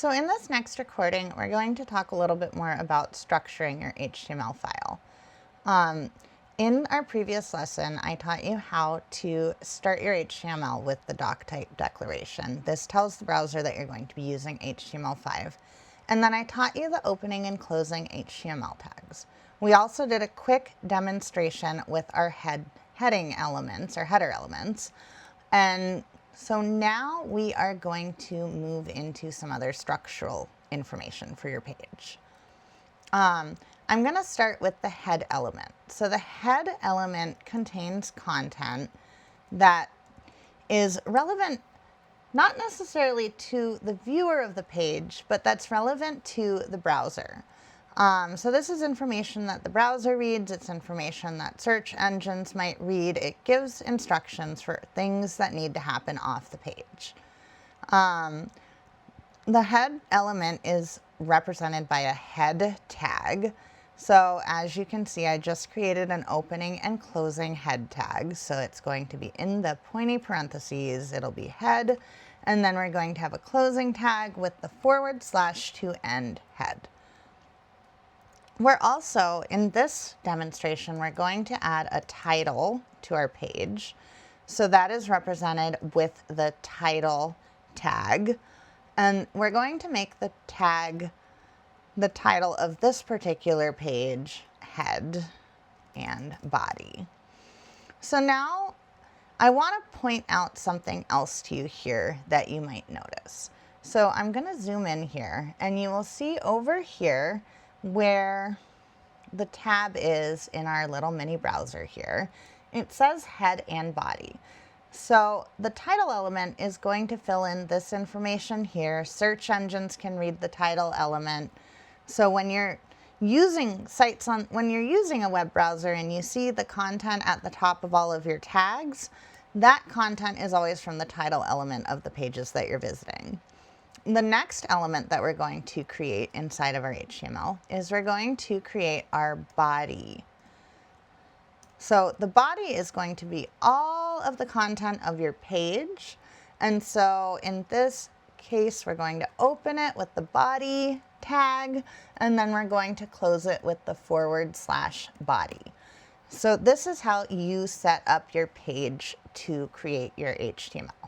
So in this next recording, we're going to talk a little bit more about structuring your HTML file. In our previous lesson, I taught you how to start your HTML with the doc type declaration. This tells the browser that you're going to be using HTML5. And then I taught you the opening and closing HTML tags. We also did a quick demonstration with our heading elements, or header elements. And so now we are going to move into some other structural information for your page. I'm going to start with the head element. So the head element contains content that is relevant not necessarily to the viewer of the page, but that's relevant to the browser. So this is information that the browser reads. It's information that search engines might read. It gives instructions for things that need to happen off the page. The head element is represented by a head tag. So as you can see, I just created an opening and closing head tag. So it's going to be in the pointy parentheses. It'll be head. And then we're going to have a closing tag with the / to end head. We're also, in this demonstration, we're going to add a title to our page. So that is represented with the title tag. And we're going to make the tag the title of this particular page, head and body. So now I want to point out something else to you here that you might notice. So I'm going to zoom in here, and you will see over here where the tab is in our little mini browser here. It says head and body. So the title element is going to fill in this information here. Search engines can read the title element. So when you're using when you're using a web browser and you see the content at the top of all of your tags, that content is always from the title element of the pages that you're visiting. The next element that we're going to create inside of our HTML is we're going to create our body. So the body is going to be all of the content of your page. And so in this case, we're going to open it with the body tag, and then we're going to close it with the / body. So this is how you set up your page to create your HTML.